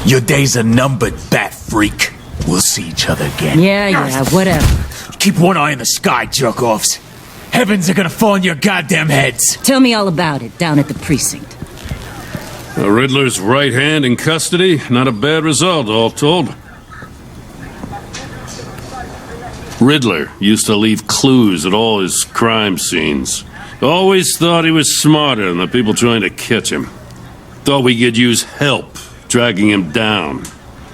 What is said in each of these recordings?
Your days are numbered, bat freak. We'll see each other again. Yeah, whatever. Keep one eye in the sky, jerk-offs. Heavens are gonna fall on your goddamn heads. Tell me all about it down at the precinct. The Riddler's right hand in custody. Not a bad result, all told. Riddler used to leave clues at all his crime scenes. Always thought he was smarter than the people trying to catch him. Thought we could use help dragging him down.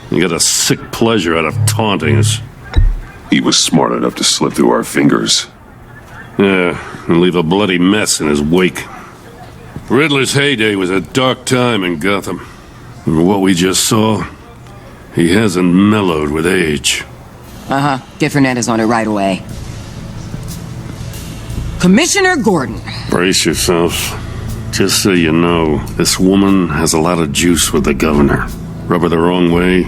He got a sick pleasure out of taunting us. He was smart enough to slip through our fingers. Yeah, and leave a bloody mess in his wake. Riddler's heyday was a dark time in Gotham. And what we just saw, he hasn't mellowed with age. Get Fernandez on it right away. Commissioner Gordon. Brace yourselves. Just so you know, this woman has a lot of juice with the governor. Rub her the wrong way,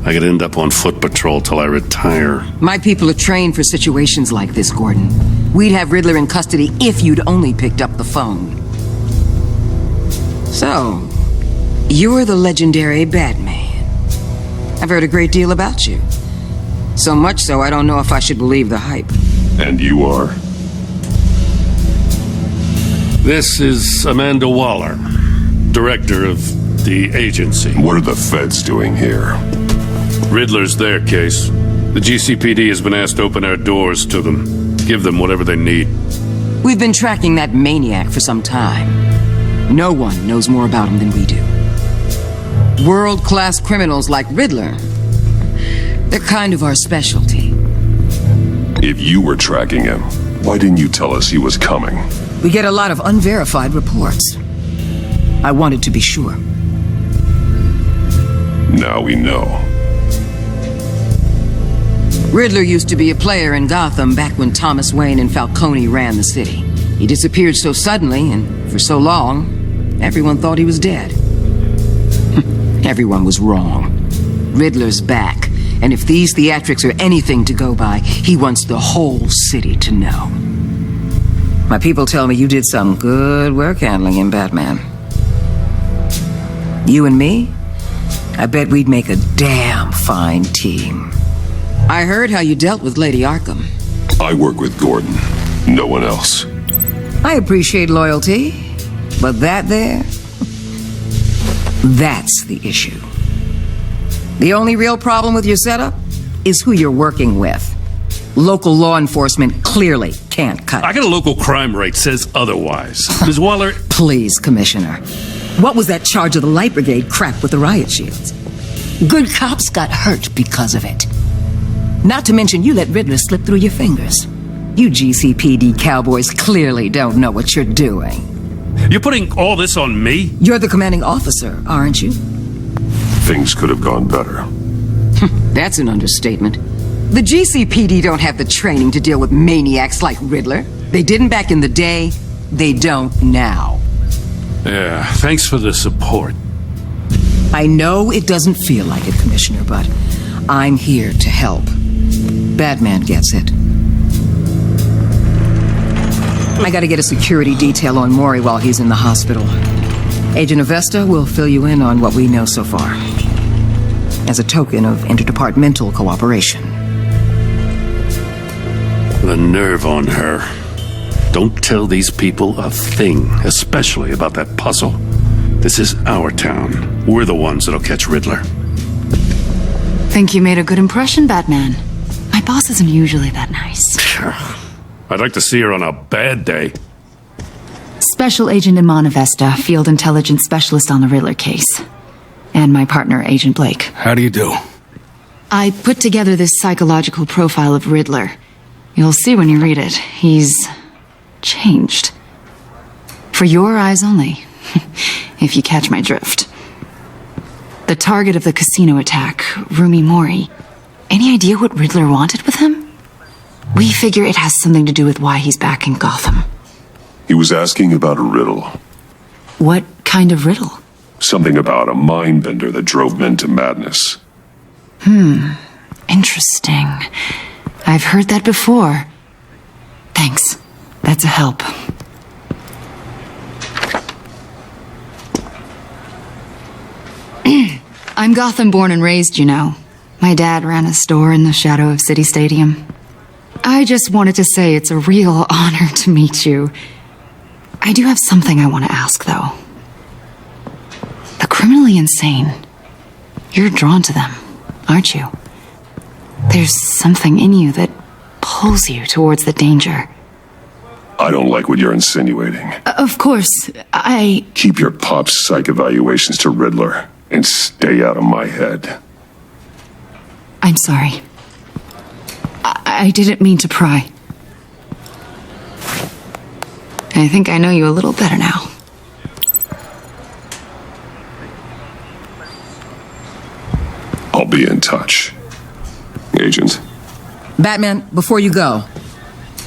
I could end up on foot patrol till I retire. My people are trained for situations like this, Gordon. We'd have Riddler in custody if you'd only picked up the phone. So, you're the legendary Batman. I've heard a great deal about you. So much so, I don't know if I should believe the hype. And you are? This is Amanda Waller, director of the agency. What are the feds doing here? Riddler's their case. The GCPD has been asked to open our doors to them. Give them whatever they need. We've been tracking that maniac for some time. No one knows more about him than we do. World-class criminals like Riddler, they're kind of our specialty. If you were tracking him, why didn't you tell us he was coming? We get a lot of unverified reports. I wanted to be sure. Now we know. Riddler used to be a player in Gotham back when Thomas Wayne and Falcone ran the city. He disappeared so suddenly and for so long, everyone thought he was dead. Everyone was wrong. Riddler's back, and if these theatrics are anything to go by, he wants the whole city to know. My people tell me you did some good work handling him, Batman. You and me? I bet we'd make a damn fine team. I heard how you dealt with Lady Arkham. I work with Gordon. No one else. I appreciate loyalty, but that there, that's the issue. The only real problem with your setup is who you're working with. Local law enforcement clearly can't cut it. I got a local crime rate says otherwise. Ms. Waller... Please, Commissioner. What was that charge of the Light Brigade crap with the riot shields? Good cops got hurt because of it. Not to mention you let Riddler slip through your fingers. You GCPD cowboys clearly don't know what you're doing. You're putting all this on me? You're the commanding officer, aren't you? Things could have gone better. That's an understatement. The GCPD don't have the training to deal with maniacs like Riddler. They didn't back in the day. They don't now. Yeah, thanks for the support. I know it doesn't feel like it, Commissioner, but I'm here to help. Batman gets it. I gotta get a security detail on Maury while he's in the hospital. Agent Avesta will fill you in on what we know so far, as a token of interdepartmental cooperation. The nerve on her. Don't tell these people a thing, especially about that puzzle. This is our town. We're the ones that'll catch Riddler. Think you made a good impression, Batman. My boss isn't usually that nice. I'd like to see her on a bad day. Special Agent Iman Avesta, Field Intelligence Specialist on the Riddler case. And my partner, Agent Blake. How do you do? I put together this psychological profile of Riddler. You'll see when you read it. He's changed. For your eyes only, if you catch my drift. The target of the casino attack, Rumi Mori. Any idea what Riddler wanted with him? We figure it has something to do with why he's back in Gotham. He was asking about a riddle. What kind of riddle? Something about a mind bender that drove men to madness. Interesting. I've heard that before. Thanks. That's a help. I'm Gotham born and raised, you know. My dad ran a store in the shadow of City Stadium. I just wanted to say it's a real honor to meet you. I do have something I want to ask, though. The criminally insane. You're drawn to them, aren't you? There's something in you that pulls you towards the danger. I don't like what you're insinuating. Of course, I... Keep your pop's psych evaluations to Riddler and stay out of my head. I'm sorry. I didn't mean to pry. I think I know you a little better now. I'll be in touch. Agent. Batman, before you go,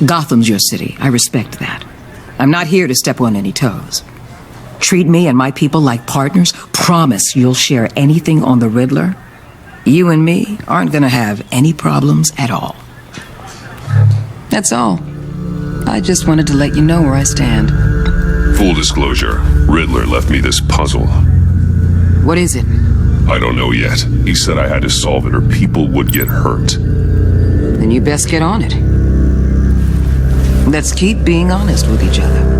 Gotham's your city. I respect that. I'm not here to step on any toes. Treat me and my people like partners. Promise you'll share anything on the Riddler. You and me aren't gonna have any problems at all. That's all. I just wanted to let you know where I stand. Full disclosure, Riddler left me this puzzle. What is it? I don't know yet. He said I had to solve it or people would get hurt. Then you best get on it. Let's keep being honest with each other.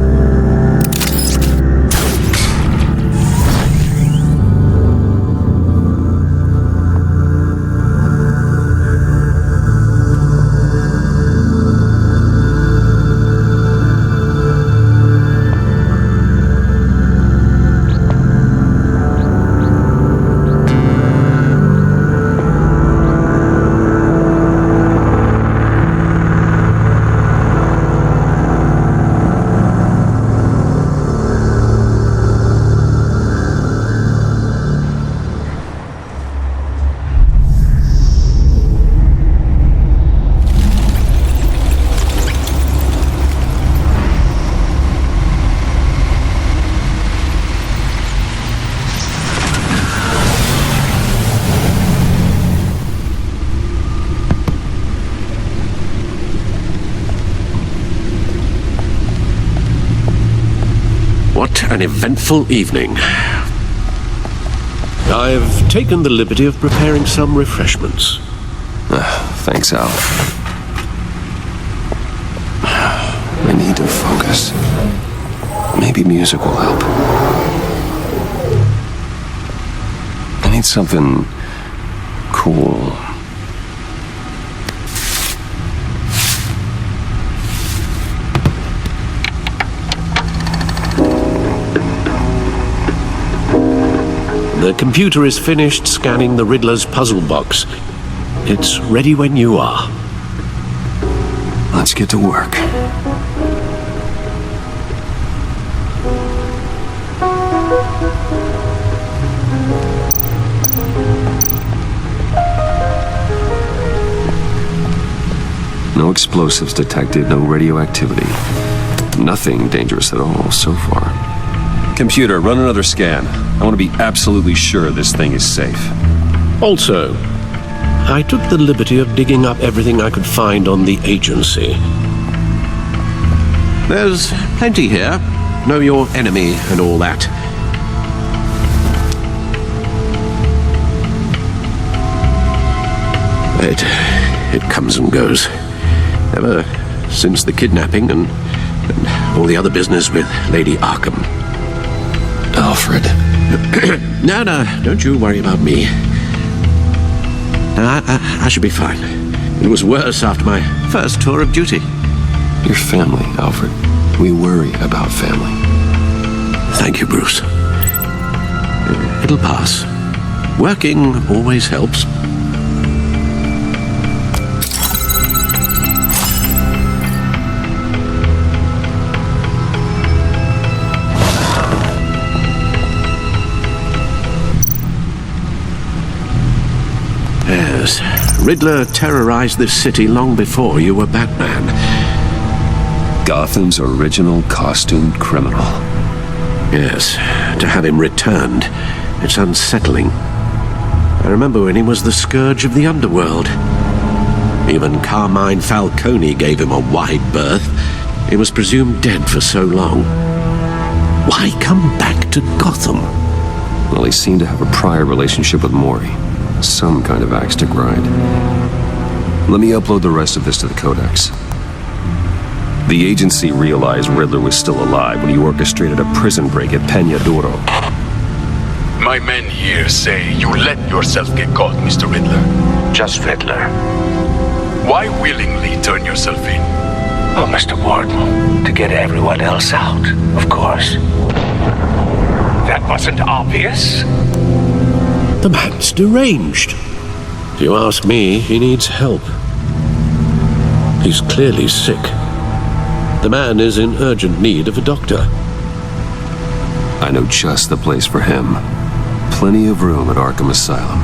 An eventful evening. I've taken the liberty of preparing some refreshments. Thanks, Al. I need to focus. Maybe music will help. I need something cool. The computer is finished scanning the Riddler's puzzle box. It's ready when you are. Let's get to work. No explosives detected, no radioactivity. Nothing dangerous at all so far. Computer, run another scan. I want to be absolutely sure this thing is safe. Also, I took the liberty of digging up everything I could find on the agency. There's plenty here. Know your enemy and all that. It comes and goes. Ever since the kidnapping and all the other business with Lady Arkham. Alfred. No, don't you worry about me. I should be fine. It was worse after my first tour of duty. Your family, Alfred. We worry about family. Thank you, Bruce. It'll pass. Working always helps. Yes, Riddler terrorized this city long before you were Batman. Gotham's original costumed criminal. Yes, to have him returned, it's unsettling. I remember when he was the scourge of the underworld. Even Carmine Falcone gave him a wide berth. He was presumed dead for so long. Why come back to Gotham? Well, he seemed to have a prior relationship with Maury. Some kind of axe to grind. Let me upload the rest of this to the Codex. The agency realized Riddler was still alive when he orchestrated a prison break at Peña Duro. My men here say you let yourself get caught, Mr. Riddler. Just Riddler. Why willingly turn yourself in? Oh, Mr. Warden, to get everyone else out, of course. That wasn't obvious. The man's deranged. If you ask me, he needs help. He's clearly sick. The man is in urgent need of a doctor. I know just the place for him. Plenty of room at Arkham Asylum.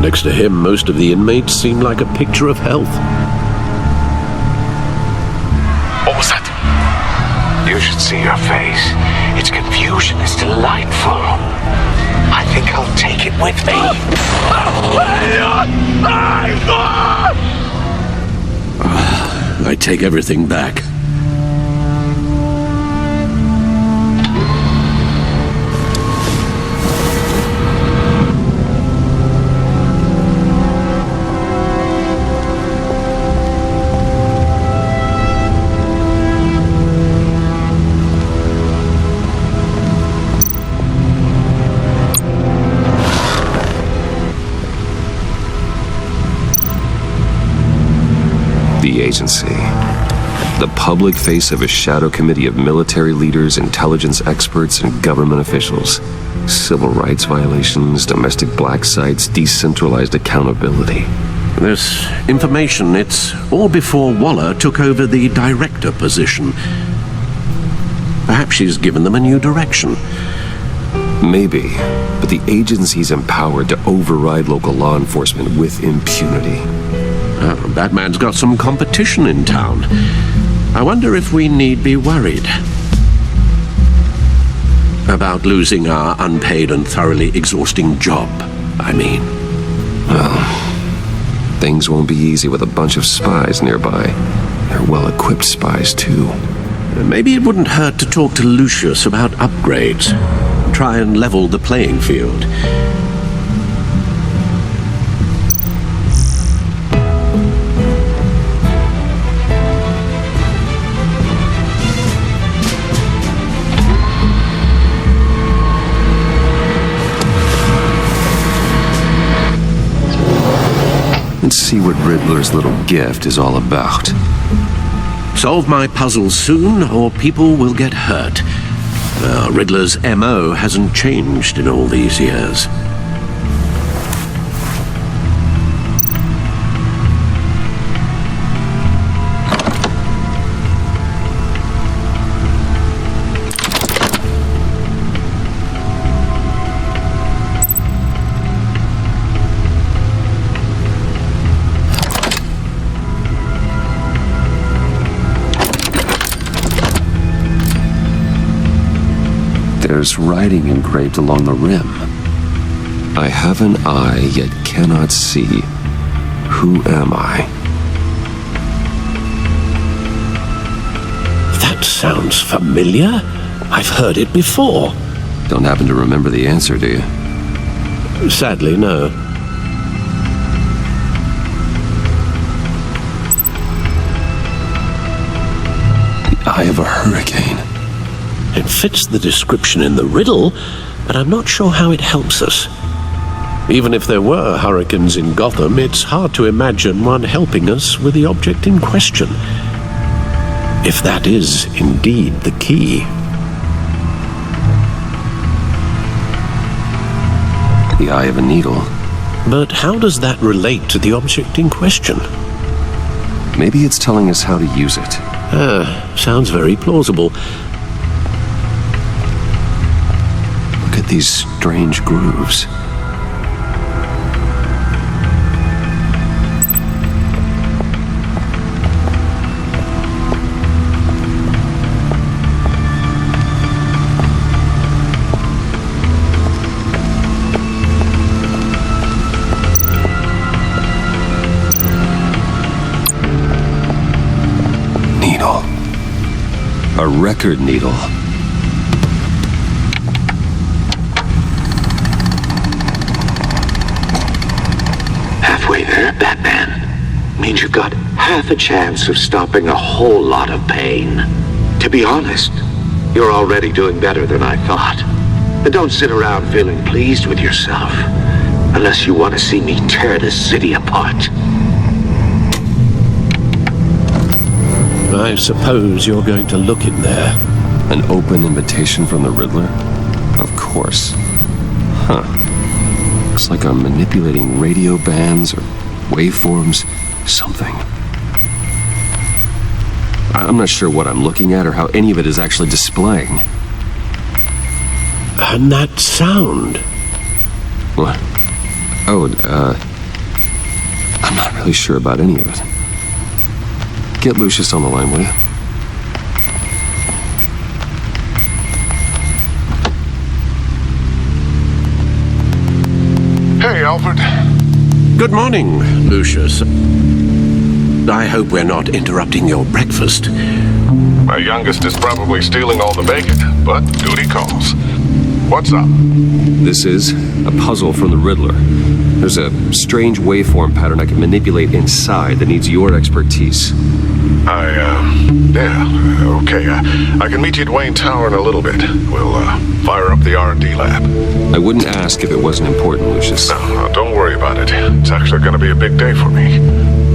Next to him, most of the inmates seem like a picture of health. What was that? You should see your face. Its confusion is delightful. I think I'll take it with me. I take everything back. The agency. The public face of a shadow committee of military leaders, intelligence experts, and government officials. Civil rights violations, domestic black sites, decentralized accountability. This information, it's all before Waller took over the director position. Perhaps she's given them a new direction. Maybe, but the agency's empowered to override local law enforcement with impunity. Batman's got some competition in town. I wonder if we need be worried about losing our unpaid and thoroughly exhausting job, I mean. Well, things won't be easy with a bunch of spies nearby. They're well-equipped spies, too. Maybe it wouldn't hurt to talk to Lucius about upgrades. Try and level the playing field. Let's see what Riddler's little gift is all about. Solve my puzzle soon, or people will get hurt. Riddler's MO hasn't changed in all these years. There's writing engraved along the rim. I have an eye, yet cannot see. Who am I? That sounds familiar. I've heard it before. Don't happen to remember the answer, do you? Sadly, no. The eye of a hurricane. It fits the description in the riddle, but I'm not sure how it helps us. Even if there were hurricanes in Gotham, it's hard to imagine one helping us with the object in question. If that is indeed the key. The eye of a needle. But how does that relate to the object in question? Maybe it's telling us how to use it. Sounds very plausible. Look at these strange grooves. Needle. A record needle. got half a chance of stopping a whole lot of pain. To be honest, you're already doing better than I thought. And don't sit around feeling pleased with yourself, unless you want to see me tear this city apart. I suppose you're going to look in there. An open invitation from the Riddler? Of course. Huh. Looks like I'm manipulating radio bands or waveforms. Something. I'm not sure what I'm looking at or how any of it is actually displaying. And that sound? What? Oh, I'm not really sure about any of it. Get Lucius on the line, will you? Hey, Alfred. Good morning, Lucius. I hope we're not interrupting your breakfast. My youngest is probably stealing all the bacon, but duty calls. What's up? This is a puzzle from the Riddler. There's a strange waveform pattern I can manipulate inside that needs your expertise. Yeah, okay. I can meet you at Wayne Tower in a little bit. We'll, fire up the R&D lab. I wouldn't ask if it wasn't important, Lucius. No, don't worry about it. It's actually gonna be a big day for me.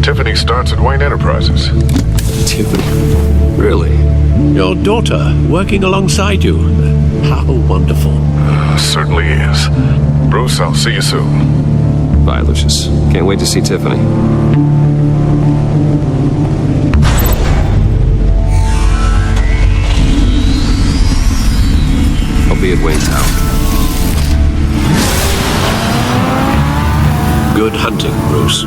Tiffany starts at Wayne Enterprises. Tiffany? Really? Your daughter working alongside you. How wonderful. Certainly is. Bruce, I'll see you soon. Bye, Lucius. Can't wait to see Tiffany. I'll be at Wayne Tower. Good hunting, Bruce.